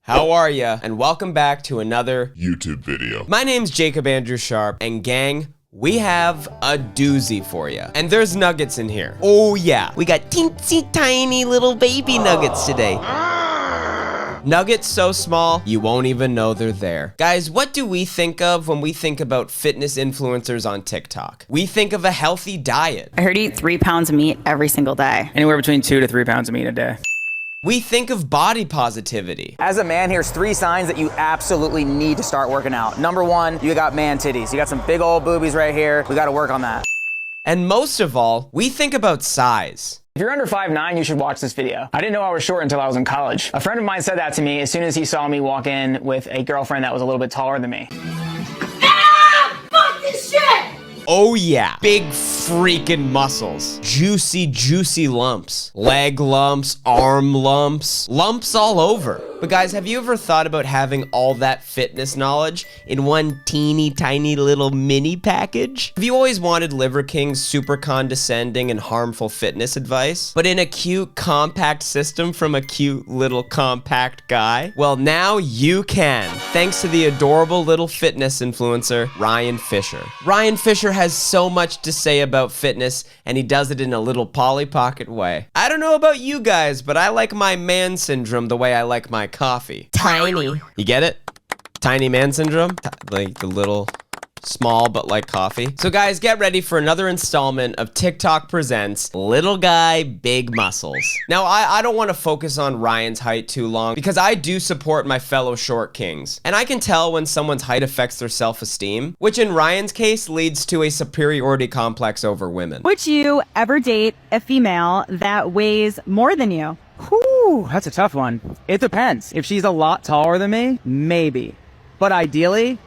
How are ya? And welcome back to another YouTube video. My name's Jacob Andrew Sharpe, and gang, we have a doozy for you. And there's nuggets in here. Oh yeah, we got teensy tiny little baby nuggets today. Nuggets so small, you won't even know they're there. Guys, what do we think of when we think about fitness influencers on TikTok? We think of a healthy diet. I heard eat 3 pounds of meat every single day. Anywhere between 2 to 3 pounds of meat a day. We think of body positivity. As a man, here's 3 signs that you absolutely need to start working out. Number 1, you got man titties. You got some big old boobies right here. We gotta work on that. And most of all, we think about size. If you're under 5'9", you should watch this video. I didn't know I was short until I was in college. A friend of mine said that to me as soon as he saw me walk in with a girlfriend that was a little bit taller than me. Ah! Fuck this shit! Oh yeah, big freaking muscles. Juicy, juicy lumps. Leg lumps, arm lumps, lumps all over. But guys, have you ever thought about having all that fitness knowledge in one teeny tiny little mini package? Have you always wanted Liver King's super condescending and harmful fitness advice, but in a cute, compact system from a cute little compact guy? Well, now you can, thanks to the adorable little fitness influencer, Ryan Fisher. Ryan Fisher has so much to say about fitness, and he does it in a little Polly Pocket way. I don't know about you guys, but I like my man syndrome the way I like my coffee. Tiny. You get it? Tiny man syndrome? Like the little small but like coffee. So guys, get ready for another installment of TikTok Presents Little Guy, Big Muscles. Now, I don't want to focus on Ryan's height too long because I do support my fellow short kings. And I can tell when someone's height affects their self-esteem, which in Ryan's case leads to a superiority complex over women. Would you ever date a female that weighs more than you? Whew, that's a tough one. It depends. If she's a lot taller than me, maybe. But ideally,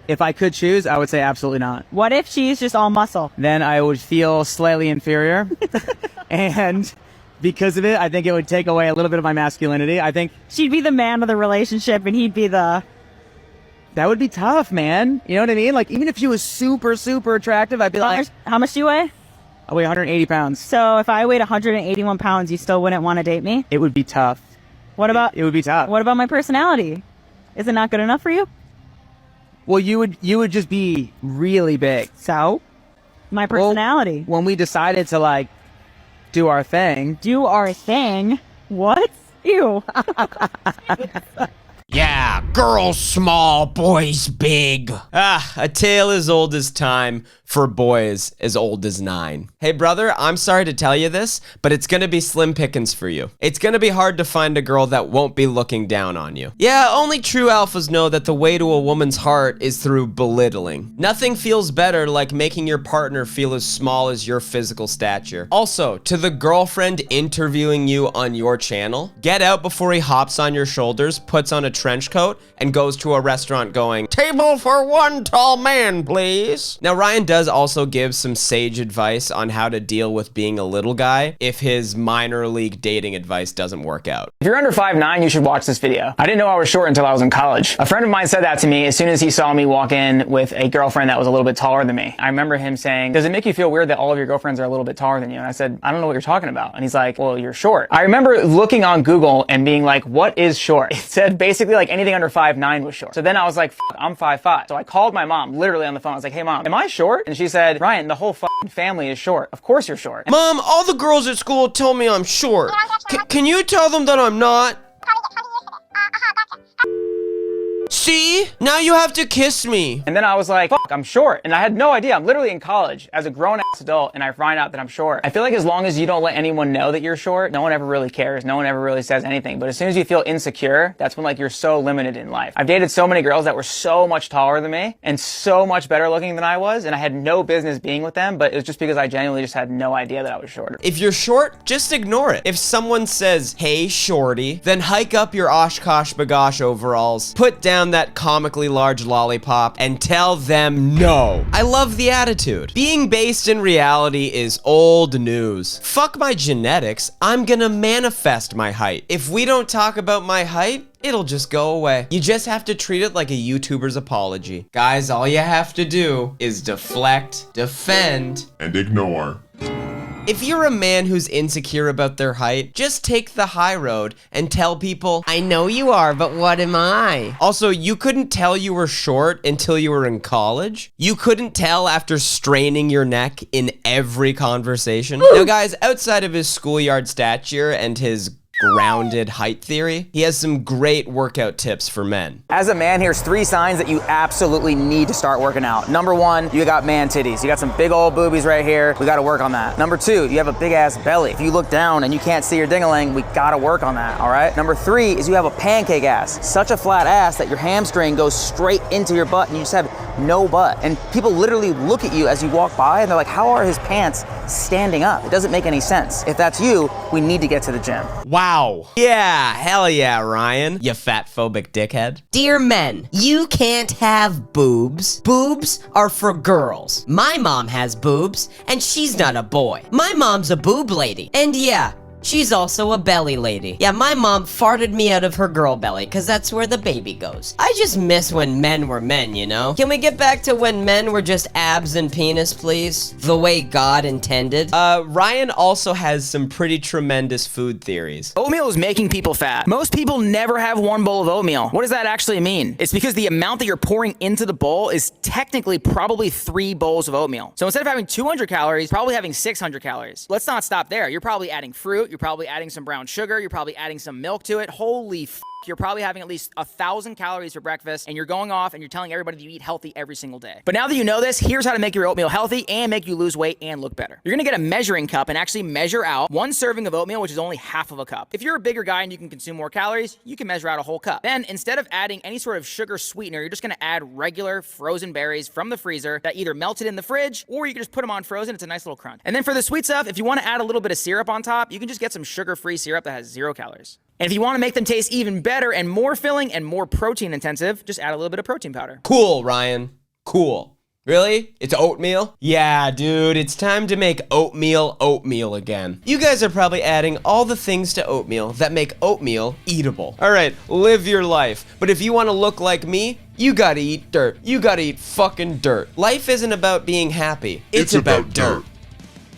if I could choose, I would say absolutely not. What if she's just all muscle? Then I would feel slightly inferior. And because of it, I think it would take away a little bit of my masculinity. I think She'd be the man of the relationship and he'd be the... that would be tough, man. You know what I mean? Like, even if she was super, super attractive, I'd be like, How much do you weigh? I weigh 180 pounds. So if I weighed 181 pounds, you still wouldn't want to date me? It would be tough. What about... It would be tough. What about my personality? Is it not good enough for you? Well, you would just be really big. So? My personality. When we decided to, like, do our thing. Do our thing? What? Ew. Yeah, girls small, boys big. Ah, a tale as old as time for boys as old as 9. Hey brother, I'm sorry to tell you this, but it's gonna be slim pickings for you. It's gonna be hard to find a girl that won't be looking down on you. Yeah, only true alphas know that the way to a woman's heart is through belittling. Nothing feels better like making your partner feel as small as your physical stature. Also, to the girlfriend interviewing you on your channel, get out before he hops on your shoulders, puts on a trench coat, and goes to a restaurant going, "Table for 1 tall man, please." Now, Ryan does also give some sage advice on how to deal with being a little guy if his minor league dating advice doesn't work out. If you're under 5'9", you should watch this video. I didn't know I was short until I was in college. A friend of mine said that to me as soon as he saw me walk in with a girlfriend that was a little bit taller than me. I remember him saying, "Does it make you feel weird that all of your girlfriends are a little bit taller than you?" And I said, "I don't know what you're talking about." And he's like, "Well, you're short." I remember looking on Google and being like, what is short? It said basically like anything under 5'9" was short. So then I was like, I'm 5'5". So I called my mom literally on the phone. I was like, "Hey mom, am I short?" And she said, "Ryan, the whole family is short. Of course you're short." Mom, all the girls at school tell me I'm short. Can you tell them that I'm not? See? Now you have to kiss me. And then I was like, fuck, I'm short. And I had no idea. I'm literally in college as a grown-ass adult and I find out that I'm short. I feel like as long as you don't let anyone know that you're short, no one ever really cares. No one ever really says anything. But as soon as you feel insecure, that's when like you're so limited in life. I've dated so many girls that were so much taller than me and so much better looking than I was. And I had no business being with them, but it was just because I genuinely just had no idea that I was shorter. If you're short, just ignore it. If someone says, "Hey, shorty," then hike up your Oshkosh bagosh overalls, put down that comically large lollipop, and tell them no. I love the attitude. Being based in reality is old news. Fuck my genetics, I'm gonna manifest my height. If we don't talk about my height, it'll just go away. You just have to treat it like a YouTuber's apology. Guys, all you have to do is deflect, defend, And ignore. If you're a man who's insecure about their height, just take the high road and tell people, I know you are, but what am I? Also, you couldn't tell you were short until you were in college. You couldn't tell after straining your neck in every conversation. Now guys, outside of his schoolyard stature and his grounded height theory, he has some great workout tips for men. As a man, here's 3 signs that you absolutely need to start working out. Number 1, you got man titties. You got some big old boobies right here. We gotta work on that. Number 2, you have a big ass belly. If you look down and you can't see your ding-a-ling, we gotta work on that, all right? Number 3 is you have a pancake ass. Such a flat ass that your hamstring goes straight into your butt and you just have no butt. And people literally look at you as you walk by and they're like, how are his pants standing up? It doesn't make any sense. If that's you, we need to get to the gym. Wow. Yeah, hell yeah, Ryan. You fat phobic dickhead. Dear men, you can't have boobs. Boobs are for girls. My mom has boobs, and she's not a boy. My mom's a boob lady. And yeah, she's also a belly lady. Yeah, my mom farted me out of her girl belly, because that's where the baby goes. I just miss when men were men, you know? Can we get back to when men were just abs and penis, please? The way God intended? Ryan also has some pretty tremendous food theories. Oatmeal is making people fat. Most people never have 1 bowl of oatmeal. What does that actually mean? It's because the amount that you're pouring into the bowl is technically probably 3 bowls of oatmeal. So instead of having 200 calories, probably having 600 calories. Let's not stop there. You're probably adding fruit. You're probably adding some brown sugar. You're probably adding some milk to it. Holy f***. You're probably having at least 1,000 calories for breakfast, and you're going off and you're telling everybody that you eat healthy every single day. But now that you know this, here's how to make your oatmeal healthy and make you lose weight and look better. You're gonna get a measuring cup and actually measure out 1 serving of oatmeal, which is only half of a cup. If you're a bigger guy and you can consume more calories, you can measure out a whole cup. Then, instead of adding any sort of sugar sweetener, you're just gonna add regular frozen berries from the freezer that either melted in the fridge, or you can just put them on frozen. It's a nice little crunch. And then for the sweet stuff, if you wanna add a little bit of syrup on top, you can just get some sugar-free syrup that has 0 calories. And if you want to make them taste even better and more filling and more protein intensive, just add a little bit of protein powder. Cool, Ryan. Cool. Really? It's oatmeal? Yeah, dude, it's time to make oatmeal again. You guys are probably adding all the things to oatmeal that make oatmeal eatable. All right, live your life. But if you want to look like me, you gotta eat dirt. You gotta eat fucking dirt. Life isn't about being happy. It's about dirt.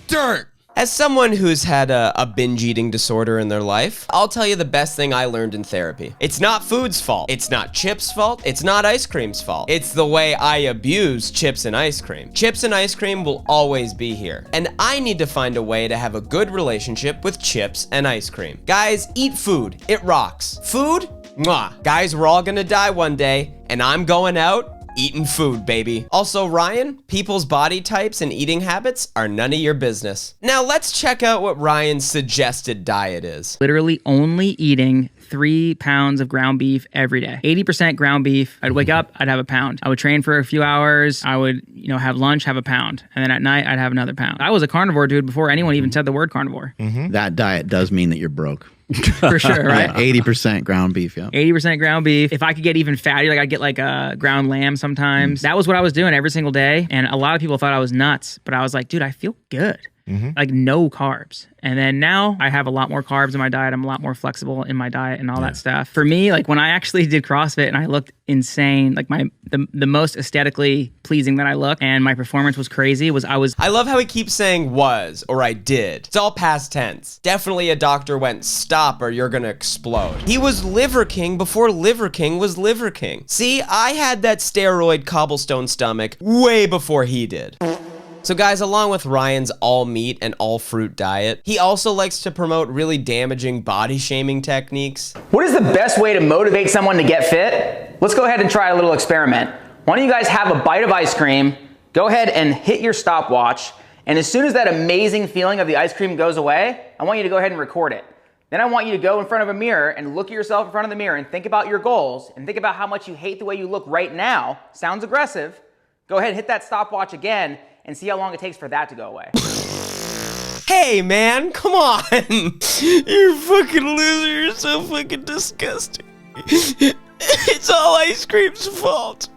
Dirt! As someone who's had a binge eating disorder in their life, I'll tell you the best thing I learned in therapy. It's not food's fault. It's not chips' fault. It's not ice cream's fault. It's the way I abuse chips and ice cream. Chips and ice cream will always be here. And I need to find a way to have a good relationship with chips and ice cream. Guys, eat food. It rocks. Food? Mwah. Guys, we're all gonna die one day, and I'm going out eating food, baby. Also, Ryan, people's body types and eating habits are none of your business. Now let's check out what Ryan's suggested diet is. Literally only eating 3 pounds of ground beef every day. 80% ground beef. I'd wake up, I'd have a pound. I would train for a few hours. I would, have lunch, have a pound. And then at night, I'd have another pound. I was a carnivore dude before anyone even said the word carnivore. That diet does mean that you're broke. For sure, right? Yeah, 80% ground beef, yeah. 80% ground beef. If I could get even fattier, like I'd get like a ground lamb sometimes. That was what I was doing every single day. And a lot of people thought I was nuts, but I was like, dude, I feel good. Like no carbs. And then now I have a lot more carbs in my diet. I'm a lot more flexible in my diet and all that stuff. For me, like when I actually did CrossFit and I looked insane, like the most aesthetically pleasing that I looked and my performance was crazy was I love how he keeps saying was or I did. It's all past tense. Definitely a doctor went, stop or you're gonna explode. He was Liver King before Liver King was Liver King. See, I had that steroid cobblestone stomach way before he did. So guys, along with Ryan's all meat and all fruit diet, he also likes to promote really damaging body shaming techniques. What is the best way to motivate someone to get fit? Let's go ahead and try a little experiment. Why don't you guys have a bite of ice cream, go ahead and hit your stopwatch, and as soon as that amazing feeling of the ice cream goes away, I want you to go ahead and record it. Then I want you to go in front of a mirror and look at yourself in front of the mirror and think about your goals and think about how much you hate the way you look right now. Sounds aggressive. Go ahead and hit that stopwatch again and see how long it takes for that to go away. Hey man, come on. You're a fucking loser, you're so fucking disgusting. It's all ice cream's fault.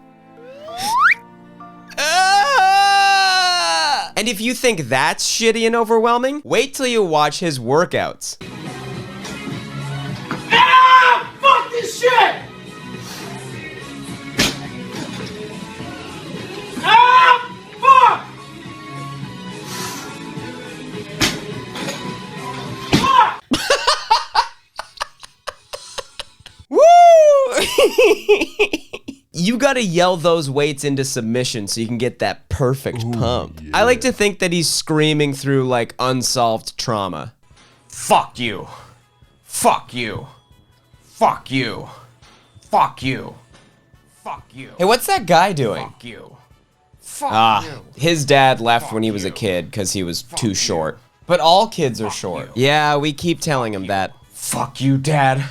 And if you think that's shitty and overwhelming, wait till you watch his workouts. Ah! Fuck this shit! Ah! Fuck! You gotta yell those weights into submission so you can get that perfect pump. Yeah. I like to think that he's screaming through like unsolved trauma. Fuck you. Fuck you. Fuck you. Fuck you. Fuck you. Hey, what's that guy doing? Fuck you. Fuck you. His dad left when he was a kid because he was too short. But all kids are short. Yeah, we keep telling him that. Fuck you, Dad.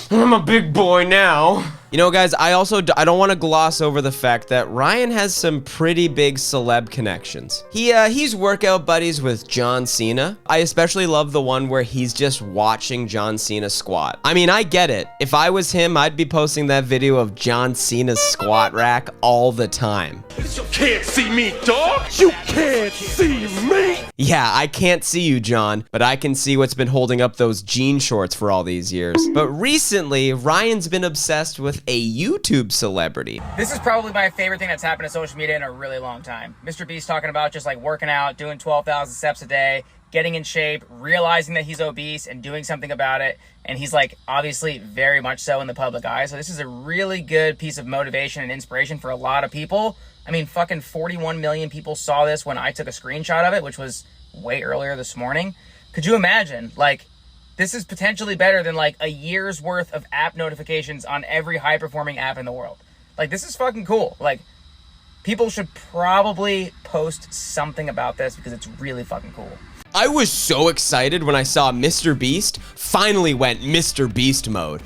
I'm a big boy now. You know, guys, I don't want to gloss over the fact that Ryan has some pretty big celeb connections. He's workout buddies with John Cena. I especially love the one where he's just watching John Cena squat. I mean, I get it. If I was him, I'd be posting that video of John Cena's squat rack all the time. You can't see me, dog. You can't see me. Yeah, I can't see you, John, but I can see what's been holding up those jean shorts for all these years. But recently, Ryan's been obsessed with a YouTube celebrity. This is probably my favorite thing that's happened to social media in a really long time. Mr. Beast talking about just like working out, doing 12,000 steps a day, getting in shape, realizing that he's obese and doing something about it. And he's like obviously very much so in the public eye. So this is a really good piece of motivation and inspiration for a lot of people. I mean, fucking 41 million people saw this when I took a screenshot of it, which was way earlier this morning. Could you imagine? Like, this is potentially better than like a year's worth of app notifications on every high performing app in the world. Like, this is fucking cool. Like, people should probably post something about this because it's really fucking cool. I was so excited when I saw Mr. Beast finally went Mr. Beast mode.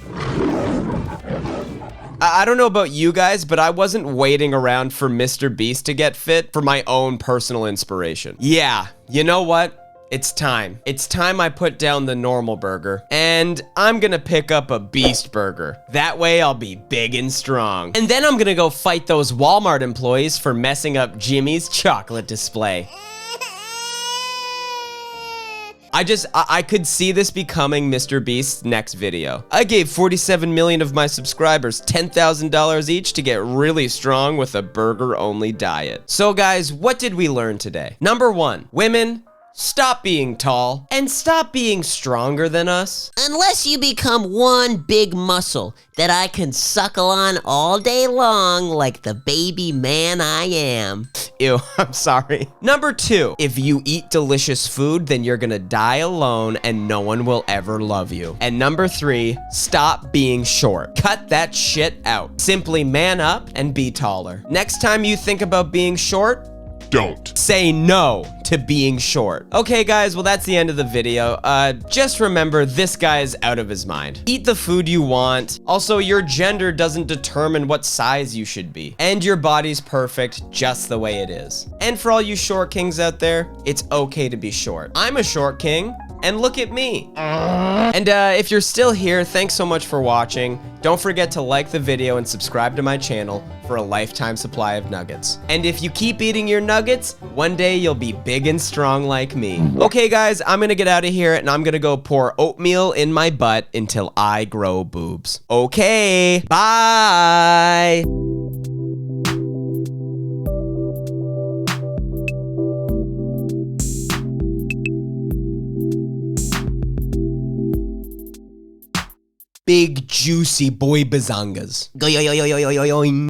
I don't know about you guys, but I wasn't waiting around for Mr. Beast to get fit for my own personal inspiration. Yeah, you know what? It's time. It's time I put down the normal burger, and I'm gonna pick up a Beast burger. That way I'll be big and strong. And then I'm gonna go fight those Walmart employees for messing up Jimmy's chocolate display. I could see this becoming Mr. Beast's next video. I gave 47 million of my subscribers $10,000 each to get really strong with a burger-only diet. So guys, what did we learn today? Number 1, women, stop being tall and stop being stronger than us. Unless you become one big muscle that I can suckle on all day long like the baby man I am. Ew, I'm sorry. Number 2, if you eat delicious food, then you're gonna die alone and no one will ever love you. And number 3, stop being short. Cut that shit out. Simply man up and be taller. Next time you think about being short, don't. Say no to being short. Okay guys, well that's the end of the video. Just remember, this guy is out of his mind. Eat the food you want. Also, your gender doesn't determine what size you should be. And your body's perfect just the way it is. And for all you short kings out there, it's okay to be short. I'm a short king. And look at me. And if you're still here, thanks so much for watching. Don't forget to like the video and subscribe to my channel for a lifetime supply of nuggets. And if you keep eating your nuggets, one day you'll be big and strong like me. Okay guys, I'm gonna get out of here and I'm gonna go pour oatmeal in my butt until I grow boobs. Okay, bye. Big juicy boy bazongas. Go yo yo yo yo yo yo yo.